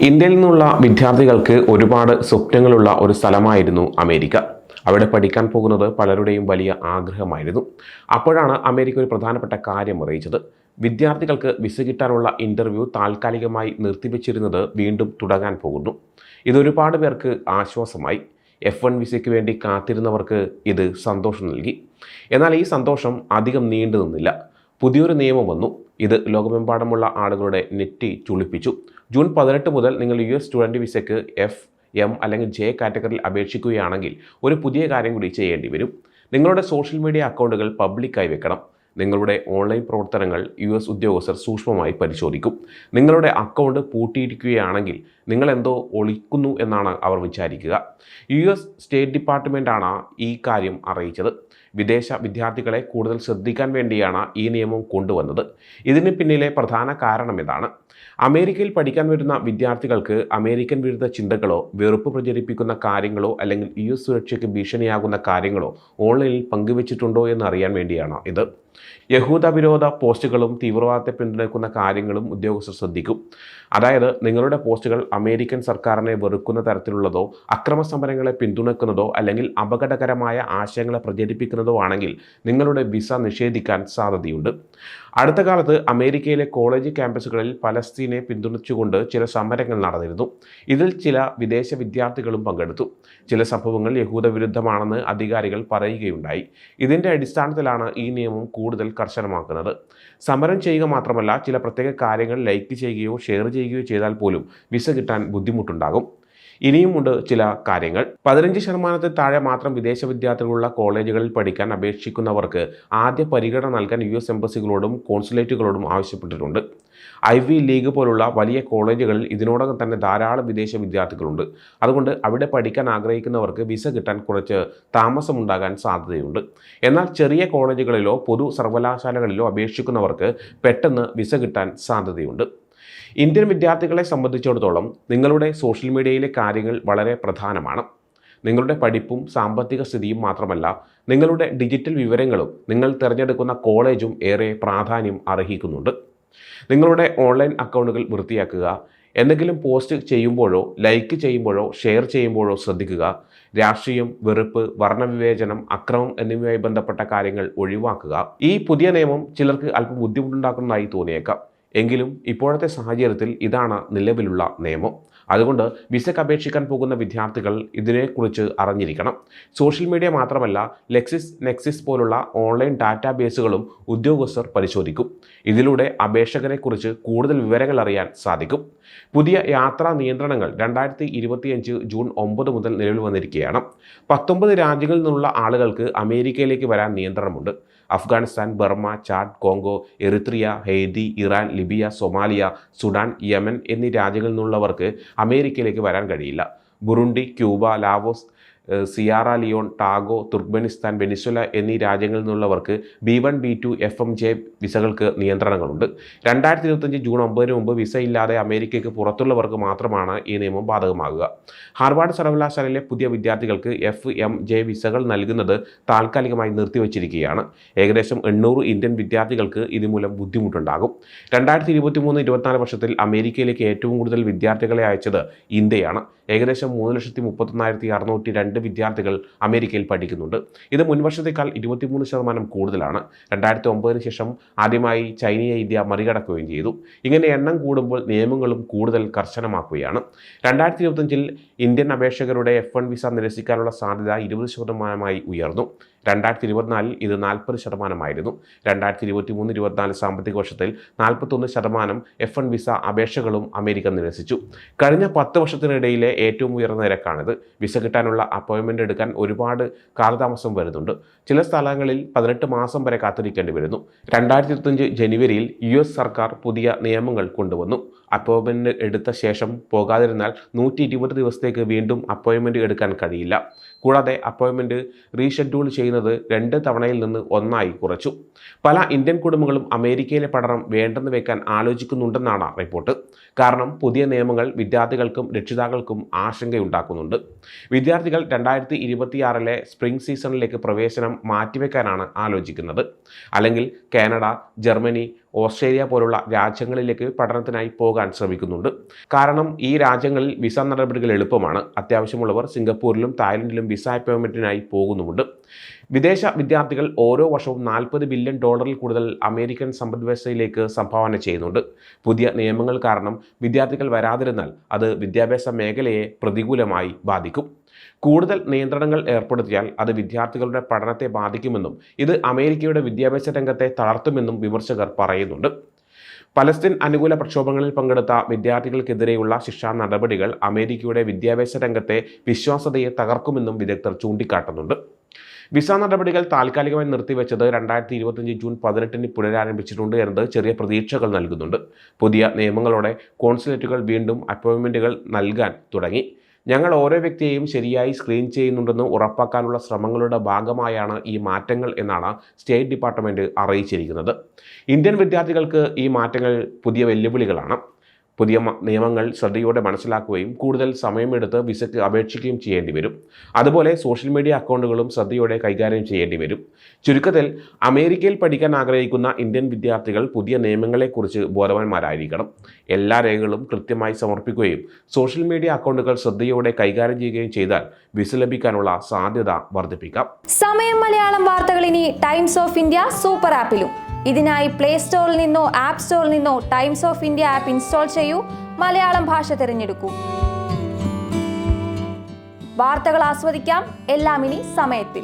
ഇന്ത്യയിൽ നിന്നുള്ള വിദ്യാർത്ഥികൾക്ക് ഒരുപാട് സ്വപ്നങ്ങളുള്ള ഒരു സ്ഥലമായിരുന്നു അമേരിക്ക. അവിടെ പഠിക്കാൻ പോകുന്നത് പലരുടെയും വലിയ ആഗ്രഹമായിരുന്നു. അപ്പോഴാണ് അമേരിക്ക ഒരു പ്രധാനപ്പെട്ട കാര്യം അറിയിച്ചത്. വിദ്യാർത്ഥികൾക്ക് വിസ കിട്ടാനുള്ള ഇൻ്റർവ്യൂ താൽക്കാലികമായി നിർത്തിവെച്ചിരുന്നത് വീണ്ടും തുടങ്ങാൻ പോകുന്നു. ഇതൊരുപാട് പേർക്ക് ആശ്വാസമായി. F1 വിസയ്ക്ക് വേണ്ടി കാത്തിരുന്നവർക്ക് ഇത് സന്തോഷം നൽകി. എന്നാൽ ഈ സന്തോഷം അധികം നീണ്ടു നിന്നില്ല. പുതിയൊരു നിയമം വന്നു. ഇത് ലോകമെമ്പാടുമുള്ള ആളുകളുടെ നെറ്റി ചുളിപ്പിച്ചു. ജൂൺ 18 മുതൽ നിങ്ങൾ US സ്റ്റുഡൻറ്റ് വിസയ്ക്ക് FM അല്ലെങ്കിൽ J കാറ്റഗറിയിൽ അപേക്ഷിക്കുകയാണെങ്കിൽ ഒരു പുതിയ കാര്യം കൂടി ചെയ്യേണ്ടി വരും. നിങ്ങളുടെ സോഷ്യൽ മീഡിയ അക്കൗണ്ടുകൾ പബ്ലിക്കായി വെക്കണം. നിങ്ങളുടെ ഓൺലൈൻ പ്രവർത്തനങ്ങൾ US ഉദ്യോഗസ്ഥർ സൂക്ഷ്മമായി പരിശോധിക്കും. നിങ്ങളുടെ അക്കൗണ്ട് പൂട്ടിയിരിക്കുകയാണെങ്കിൽ നിങ്ങൾ എന്തോ ഒളിക്കുന്നു എന്നാണ് അവർ വിചാരിക്കുക. US സ്റ്റേറ്റ് ഡിപ്പാർട്ട്മെൻറ്റാണ് ഈ കാര്യം അറിയിച്ചത്. വിദേശ വിദ്യാർത്ഥികളെ കൂടുതൽ ശ്രദ്ധിക്കാൻ വേണ്ടിയാണ് ഈ നിയമം കൊണ്ടുവന്നത്. ഇതിന് പിന്നിലെ പ്രധാന കാരണം ഇതാണ്. അമേരിക്കയിൽ പഠിക്കാൻ വരുന്ന വിദ്യാർത്ഥികൾക്ക് അമേരിക്കൻ വിരുദ്ധ ചിന്തകളോ വെറുപ്പ് പ്രചരിപ്പിക്കുന്ന കാര്യങ്ങളോ അല്ലെങ്കിൽ US സുരക്ഷയ്ക്ക് ഭീഷണിയാകുന്ന കാര്യങ്ങളോ ഓൺലൈനിൽ പങ്കുവച്ചിട്ടുണ്ടോ എന്ന് അറിയാൻ വേണ്ടിയാണ് ഇത്. യഹൂദ വിരോധ പോസ്റ്റുകളും തീവ്രവാദത്തെ പിന്തുണയ്ക്കുന്ന കാര്യങ്ങളും ഉദ്യോഗസ്ഥർ ശ്രദ്ധിക്കും. അതായത് നിങ്ങളുടെ പോസ്റ്റുകൾ അമേരിക്കൻ സർക്കാരിനെ വെറുക്കുന്ന തരത്തിലുള്ളതോ അക്രമ സമരങ്ങളെ പിന്തുണയ്ക്കുന്നതോ അല്ലെങ്കിൽ അപകടകരമായ ആശയങ്ങളെ പ്രചരിപ്പിക്കുന്നതോ ആണെങ്കിൽ നിങ്ങളുടെ വിസ നിഷേധിക്കാൻ സാധ്യതയുണ്ട്. അടുത്ത കാലത്ത് അമേരിക്കയിലെ കോളേജ് ക്യാമ്പസുകളിൽ പലസ്തീനെ പിന്തുണച്ചുകൊണ്ട് ചില സമരങ്ങൾ നടന്നിരുന്നു. ഇതിൽ ചില വിദേശ വിദ്യാർത്ഥികളും പങ്കെടുത്തു. ചില സംഭവങ്ങൾ യഹൂദ വിരുദ്ധമാണെന്ന് അധികാരികൾ പറയുകയുണ്ടായി. ഇതിൻ്റെ അടിസ്ഥാനത്തിലാണ് ഈ നിയമം കൂടുതൽ കർശനമാക്കുന്നത്. സമരം ചെയ്യുക മാത്രമല്ല, ചില പ്രത്യേക കാര്യങ്ങൾ ലൈക്ക് ചെയ്യുകയോ ഷെയർ ചെയ്യുകയോ ചെയ്താൽ പോലും വിസ കിട്ടാൻ ബുദ്ധിമുട്ടുണ്ടാകും. ഇനിയുമുണ്ട് ചില കാര്യങ്ങൾ. 15% താഴെ മാത്രം വിദേശ വിദ്യാർത്ഥികളുള്ള കോളേജുകളിൽ പഠിക്കാൻ അപേക്ഷിക്കുന്നവർക്ക് ആദ്യ പരിഗണന നൽകാൻ US എംബസികളോടും കോൺസുലേറ്റുകളോടും ആവശ്യപ്പെട്ടിട്ടുണ്ട്. ഐവി ലീഗ് പോലുള്ള വലിയ കോളേജുകളിൽ ഇതിനോടകം തന്നെ ധാരാളം വിദേശ വിദ്യാർത്ഥികളുണ്ട്. അതുകൊണ്ട് അവിടെ പഠിക്കാൻ ആഗ്രഹിക്കുന്നവർക്ക് വിസ കിട്ടാൻ കുറച്ച് താമസമുണ്ടാകാൻ സാധ്യതയുണ്ട്. എന്നാൽ ചെറിയ കോളേജുകളിലോ പൊതു സർവകലാശാലകളിലോ അപേക്ഷിക്കുന്നവർക്ക് പെട്ടെന്ന് വിസ കിട്ടാൻ സാധ്യതയുണ്ട്. ഇന്ത്യൻ വിദ്യാർത്ഥികളെ സംബന്ധിച്ചിടത്തോളം നിങ്ങളുടെ സോഷ്യൽ മീഡിയയിലെ കാര്യങ്ങൾ വളരെ പ്രധാനമാണ്. നിങ്ങളുടെ പഠിപ്പും സാമ്പത്തിക സ്ഥിതിയും മാത്രമല്ല, നിങ്ങളുടെ ഡിജിറ്റൽ വിവരങ്ങളും നിങ്ങൾ തിരഞ്ഞെടുക്കുന്ന കോളേജും ഏറെ പ്രാധാന്യം അർഹിക്കുന്നുണ്ട്. നിങ്ങളുടെ ഓൺലൈൻ അക്കൗണ്ടുകൾ വൃത്തിയാക്കുക. എന്തെങ്കിലും പോസ്റ്റ് ചെയ്യുമ്പോഴോ ലൈക്ക് ചെയ്യുമ്പോഴോ ഷെയർ ചെയ്യുമ്പോഴോ ശ്രദ്ധിക്കുക. രാഷ്ട്രീയം, വെറുപ്പ്, വർണ്ണവിവേചനം, അക്രമം എന്നിവയുമായി ബന്ധപ്പെട്ട കാര്യങ്ങൾ ഒഴിവാക്കുക. ഈ പുതിയ നിയമം ചിലർക്ക് അല്പം ബുദ്ധിമുട്ടുണ്ടാക്കുന്നതായി തോന്നിയേക്കാം. എങ്കിലും ഇപ്പോഴത്തെ സാഹചര്യത്തിൽ ഇതാണ് നിലവിലുള്ള നിയമം. അതുകൊണ്ട് വിസയ്ക്ക് അപേക്ഷിക്കാൻ പോകുന്ന വിദ്യാർത്ഥികൾ ഇതിനെക്കുറിച്ച് അറിഞ്ഞിരിക്കണം. സോഷ്യൽ മീഡിയ മാത്രമല്ല, നെക്സിസ് പോലുള്ള ഓൺലൈൻ ഡാറ്റാബേസുകളും ഉദ്യോഗസ്ഥർ പരിശോധിക്കും. ഇതിലൂടെ അപേക്ഷകരെക്കുറിച്ച് കൂടുതൽ വിവരങ്ങൾ അറിയാൻ സാധിക്കും. പുതിയ യാത്രാ നിയന്ത്രണങ്ങൾ 2025 ജൂൺ 9 മുതൽ നിലവിൽ വന്നിരിക്കുകയാണ്. 19 രാജ്യങ്ങളിൽ നിന്നുള്ള ആളുകൾക്ക് അമേരിക്കയിലേക്ക് വരാൻ നിയന്ത്രണമുണ്ട്. Afghanistan, Burma, Chad, Congo, Eritrea, Haiti, Iran, Libya, Somalia, Sudan, Yemen എന്നീ രാജ്യങ്ങളിൽ നിന്നുള്ളവർക്ക് അമേരിക്കയിലേക്ക് വരാൻ കഴിയില്ല. Burundi, Cuba, Laos, Sierra Leone, Togo, Turkmenistan, Venezuela എന്നീ രാജ്യങ്ങളിൽ നിന്നുള്ളവർക്ക് B1, B2, FMJ വിസകൾക്ക് നിയന്ത്രണങ്ങളുണ്ട്. 2025 ജൂൺ 9 മുമ്പ് വിസ ഇല്ലാതെ അമേരിക്കയ്ക്ക് പുറത്തുള്ളവർക്ക് മാത്രമാണ് ഈ നിയമം ബാധകമാകുക. ഹാർവാർഡ് സർവകലാശാലയിലെ പുതിയ വിദ്യാർത്ഥികൾക്ക് FMJ വിസകൾ നൽകുന്നത് താൽക്കാലികമായി നിർത്തിവച്ചിരിക്കുകയാണ്. ഏകദേശം 800 ഇന്ത്യൻ വിദ്യാർത്ഥികൾക്ക് ഇതുമൂലം ബുദ്ധിമുട്ടുണ്ടാകും. 2023-24 വർഷത്തിൽ അമേരിക്കയിലേക്ക് ഏറ്റവും കൂടുതൽ വിദ്യാർത്ഥികളെ അയച്ചത് ഇന്ത്യയാണ്. ഏകദേശം 3,31,602 വിദ്യാർത്ഥികൾ അമേരിക്കയിൽ പഠിക്കുന്നുണ്ട്. ഇത് മുൻവർഷത്തേക്കാൾ 23% കൂടുതലാണ്. 2009 ശേഷം ആദ്യമായി ചൈനയെ ഇന്ത്യ മറികടക്കുകയും ചെയ്തു. ഇങ്ങനെ എണ്ണം കൂടുമ്പോൾ നിയമങ്ങളും കൂടുതൽ കർശനമാക്കുകയാണ്. 2025 ഇന്ത്യൻ അപേക്ഷകരുടെ F1 വിസ നിരസിക്കാനുള്ള സാധ്യത 20% ഉയർന്നു. 2024 ഇത് 40%. 2023-24 സാമ്പത്തിക വർഷത്തിൽ 41% F1 വിസ അപേക്ഷകളും അമേരിക്ക നിരസിച്ചു. കഴിഞ്ഞ 10 വർഷത്തിനിടയിലെ ഏറ്റവും ഉയർന്ന നിരക്കാണിത്. വിസ കിട്ടാനുള്ള അപ്പോയിൻമെൻ്റ് എടുക്കാൻ ഒരുപാട് കാലതാമസം വരുന്നുണ്ട്. ചില സ്ഥലങ്ങളിൽ 18 മാസം വരെ കാത്തിരിക്കേണ്ടി വരുന്നു. 2025 ജനുവരിയിൽ US സർക്കാർ പുതിയ നിയമങ്ങൾ കൊണ്ടുവന്നു. അപ്പോയിൻമെൻറ്റ് എടുത്ത ശേഷം പോകാതിരുന്നാൽ 120 ദിവസത്തേക്ക് വീണ്ടും അപ്പോയിൻമെൻറ്റ് എടുക്കാൻ കഴിയില്ല. കൂടാതെ അപ്പോയിൻമെൻറ്റ് റീഷെഡ്യൂൾ ചെയ്യുന്നത് 2 തവണയിൽ നിന്ന് 1 കുറച്ചു. പല ഇന്ത്യൻ കുടുംബങ്ങളും അമേരിക്കയിലെ പഠനം വേണ്ടെന്ന് വെക്കാൻ ആലോചിക്കുന്നുണ്ടെന്നാണ് റിപ്പോർട്ട്. കാരണം പുതിയ നിയമങ്ങൾ വിദ്യാർത്ഥികൾക്കും രക്ഷിതാക്കൾക്കും ആശങ്കയുണ്ടാക്കുന്നുണ്ട്. വിദ്യാർത്ഥികൾ 2026 സ്പ്രിംഗ് സീസണിലേക്ക് പ്രവേശനം മാറ്റിവെക്കാനാണ് ആലോചിക്കുന്നത്. അല്ലെങ്കിൽ കാനഡ, ജർമ്മനി, ഓസ്ട്രേലിയ പോലുള്ള രാജ്യങ്ങളിലേക്ക് പഠനത്തിനായി പോകാൻ ശ്രമിക്കുന്നുണ്ട്. കാരണം ഈ രാജ്യങ്ങളിൽ വിസ നടപടികൾ എളുപ്പമാണ്. അത്യാവശ്യമുള്ളവർ സിംഗപ്പൂരിലും തായ്ലൻഡിലും വിസ അപ്പോയിൻമെൻറ്റിനായി പോകുന്നുമുണ്ട്. വിദേശ വിദ്യാർത്ഥികൾ ഓരോ വർഷവും $40 ബില്യൺ കൂടുതൽ അമേരിക്കൻ സമ്പദ്വ്യവസ്ഥയിലേക്ക് സംഭാവന ചെയ്യുന്നുണ്ട്. പുതിയ നിയമങ്ങൾ കാരണം വിദ്യാർത്ഥികൾ വരാതിരുന്നാൽ അത് വിദ്യാഭ്യാസ മേഖലയെ പ്രതികൂലമായി ബാധിക്കും. കൂടുതൽ നിയന്ത്രണങ്ങൾ ഏർപ്പെടുത്തിയാൽ അത് വിദ്യാർത്ഥികളുടെ പഠനത്തെ ബാധിക്കുമെന്നും ഇത് അമേരിക്കയുടെ വിദ്യാഭ്യാസ രംഗത്തെ തളർത്തുമെന്നും വിമർശകർ പറയുന്നുണ്ട്. പലസ്തീൻ അനുകൂല പ്രക്ഷോഭങ്ങളിൽ പങ്കെടുത്ത വിദ്യാർത്ഥികൾക്കെതിരെയുള്ള ശിക്ഷാ നടപടികൾ അമേരിക്കയുടെ വിദ്യാഭ്യാസ രംഗത്തെ വിശ്വാസ്യതയെ തകർക്കുമെന്നും വിദഗ്ധർ ചൂണ്ടിക്കാട്ടുന്നുണ്ട്. വിസ നടപടികൾ താൽക്കാലികമായി നിർത്തിവെച്ചത് 2025 ജൂൺ 18 പുനരാരംഭിച്ചിട്ടുണ്ട് എന്നത് ചെറിയ പ്രതീക്ഷകൾ നൽകുന്നുണ്ട്. പുതിയ നിയമങ്ങളോടെ കോൺസുലേറ്റുകൾ വീണ്ടും അപ്പോയിൻമെൻറ്റുകൾ നൽകാൻ തുടങ്ങി. ഞങ്ങൾ ഓരോ വ്യക്തിയെയും ശരിയായി സ്ക്രീൻ ചെയ്യുന്നുണ്ടെന്ന് ഉറപ്പാക്കാനുള്ള ശ്രമങ്ങളുടെ ഭാഗമായാണ് ഈ മാറ്റങ്ങൾ എന്നാണ് സ്റ്റേറ്റ് ഡിപ്പാർട്ട്മെൻറ്റ് അറിയിച്ചിരിക്കുന്നത്. ഇന്ത്യൻ വിദ്യാർത്ഥികൾക്ക് ഈ മാറ്റങ്ങൾ പുതിയ വെല്ലുവിളികളാണ്. പുതിയ നിയമങ്ങൾ ശ്രദ്ധയോടെ മനസ്സിലാക്കുകയും കൂടുതൽ സമയമെടുത്ത് വിസയ്ക്ക് അപേക്ഷിക്കുകയും ചെയ്യേണ്ടി വരും. അതുപോലെ സോഷ്യൽ മീഡിയ അക്കൗണ്ടുകളും ശ്രദ്ധയോടെ കൈകാര്യം ചെയ്യേണ്ടി വരും. ചുരുക്കത്തിൽ അമേരിക്കയിൽ പഠിക്കാൻ ആഗ്രഹിക്കുന്ന ഇന്ത്യൻ വിദ്യാർത്ഥികൾ പുതിയ നിയമങ്ങളെക്കുറിച്ച് ബോധവാന്മാരായിരിക്കണം. എല്ലാ രേഖകളും കൃത്യമായി സമർപ്പിക്കുകയും സോഷ്യൽ മീഡിയ അക്കൗണ്ടുകൾ ശ്രദ്ധയോടെ കൈകാര്യം ചെയ്യുകയും ചെയ്താൽ വിസ ലഭിക്കാനുള്ള സാധ്യത വർദ്ധിപ്പിക്കാം. സമയം മലയാളം വാർത്തകൾ ഇനി ടൈംസ് ഓഫ് ഇന്ത്യ സൂപ്പർ ആപ്പിലും. ഇതിനായി പ്ലേ സ്റ്റോറിൽ നിന്നോ ആപ്പ് സ്റ്റോറിൽ നിന്നോ times of India app install ചെയ്യൂ. മലയാളം ഭാഷ തിരഞ്ഞെടുക്കൂ. വാർത്തകൾ ആസ്വദിക്കാം. എല്ലാം ഇനി സമയത്തിൽ.